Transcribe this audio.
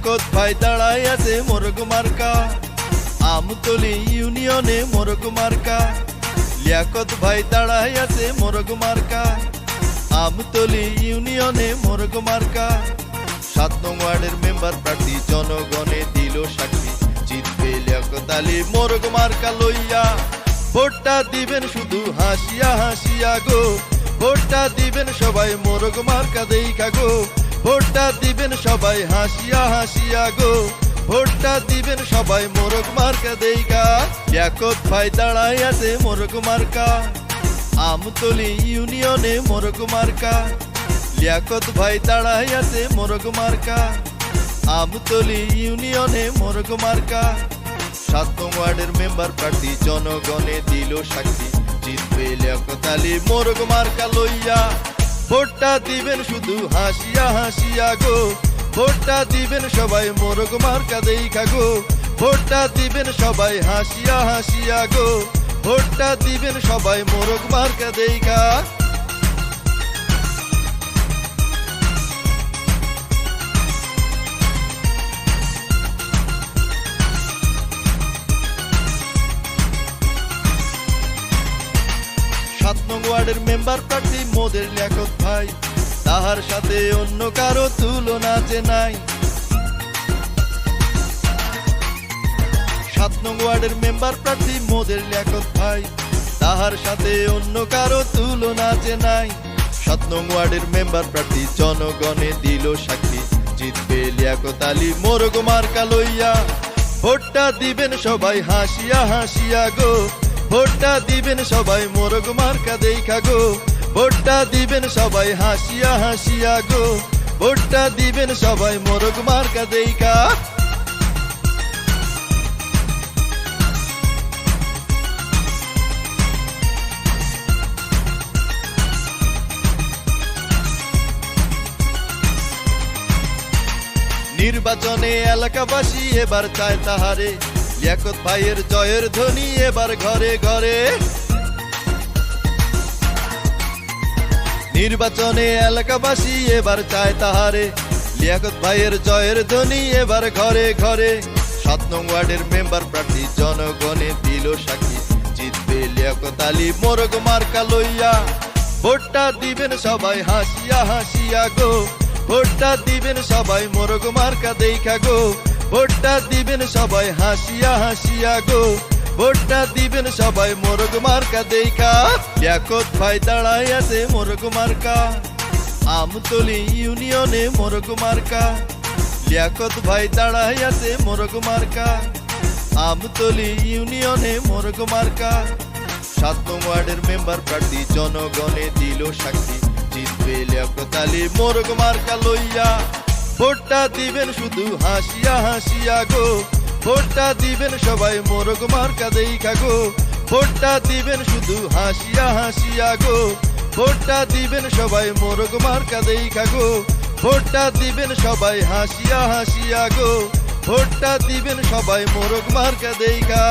লিয়াকত ভাই দাঁড়াই আছে মোরগ মার্কা, আমতলী ইউনিয়নে মোরগ মার্কা। লিয়াকত ভাই দাঁড়াই আছে মোরগ মার্কা, আমতলী ইউনিয়নে মোরগ মার্কা। ৭ নং ওয়ার্ডের মেম্বার প্রার্থী জনগণে দিল সাক্ষী, জিতবে লিয়াকত আলী মোরগ মার্কা লইয়া। ভোটটা দিবেন শুধু হাসিয়া হাসিয়া গো, ভোটটা দিবেন সবাই মোরগ মার্কা দেইখা গো। ভোটটা দিবেন সবাই হাসিয়া হাসিয়া গো, ভোটটা দিবেন সবাই মোরগ মার্কা দেইখা। লিয়াকত ভাই দাঁড়াই আছে মোরগ মার্কা, আমতলী ইউনিয়নে মোরগ মার্কা। লিয়াকত ভাই দাঁড়াই আছে মোরগ মার্কা, আমতলী ইউনিয়নে মোরগ মার্কা। ৭ নং ওয়ার্ডের মেম্বার প্রার্থী জনগণে দিল সাক্ষী, জিতবে লিয়াকত আলী মোরগ মার্কা লইয়া। ভোটটা দিবেন শুধু হাসিয়া হাসিয়া গো, ভোটটা দিবেন সবাই মোরগ মার্কা দেইখা গো। ভোটটা দিবেন সবাই হাসিয়া হাসিয়া গো, ভোটটা দিবেন সবাই মোরগ মার্কা দেইখা। সাত নং ওয়ার্ডের মেম্বার প্রার্থী মোদের লিয়াকত ভাই, তাহার সাথে অন্য কারো তুলনা যে নাই। ৭ নং ওয়ার্ডের মেম্বার প্রার্থী মোদের লিয়াকত ভাই, তাহার সাথে অন্য কারো তুলনা যে নাই। ৭ নং ওয়ার্ডের মেম্বার প্রার্থী জনগণে দিল সাক্ষী, জিতবে লিয়াকত আলী মোরগ মার্কা লইয়া। ভোটটা দিবেন সবাই হাসিয়া হাসিয়া গো, ভোটটা দিবেন সবাই মোরগ মার্কা দেইখা গো। ভোটটা দিবেন সবাই হাসিয়া হাসিয়া গো, ভোটটা দিবেন সবাই মোরগ মার্কা দেইখা। নির্বাচনে এলাকাবাসী এবার চায় তাহারে, লিয়াকত ভাইয়ের জয়ের ধ্বনি এবার ঘরে ঘরে। নির্বাচনে এলাকাবাসী এবার চায় তাহারে, লিয়াকত ভাইয়ের জয়ের ধ্বনি এবার ঘরে ঘরে। ৭ নং ওয়ার্ডের মেম্বার প্রার্থী জনগণে দিল সাক্ষী, জিতবে লিয়াকত আলী মোরগ মার্কা লইয়া। ভোটটা দিবেন সবাই হাসিয়া হাসিয়া গো, ভোটটা দিবেন সবাই মোরগ মার্কা দেইখা গো। ভোটটা দিবেন সবাই হাসিয়া হাসিয়া গো, ভোটটা দিবেন সবাই মোরগ মার্কা দেইখা। লিয়াকত ভাই দাঁড়াই আছে মোরগ মার্কা, আমতলী ইউনিয়নে মোরগ মার্কা। লিয়াকত ভাই দাঁড়াই আছে মোরগ মার্কা, আমতলী ইউনিয়নে মোরগ মার্কা। ৭ নং ওয়ার্ডের মেম্বার প্রার্থী জনগণে দিল সাক্ষী, জিতবে লিয়াকত আলী মোরগ মার্কা লইয়া। ভোটটা দিবেন শুধু হাসিয়া হাসিয়া গো, ভোটটা দিবেন সবাই মোরগ মার্কা দেইখা গো। ভোটটা দিবেন শুধু হাসিয়া হাসিয়া গো, ভোটটা দিবেন সবাই মোরগ মার্কা দেইখা গো। ভোটটা দিবেন সবাই হাসিয়া হাসিয়া গো, ভোটটা দিবেন সবাই মোরগ মার্কা দেইখা।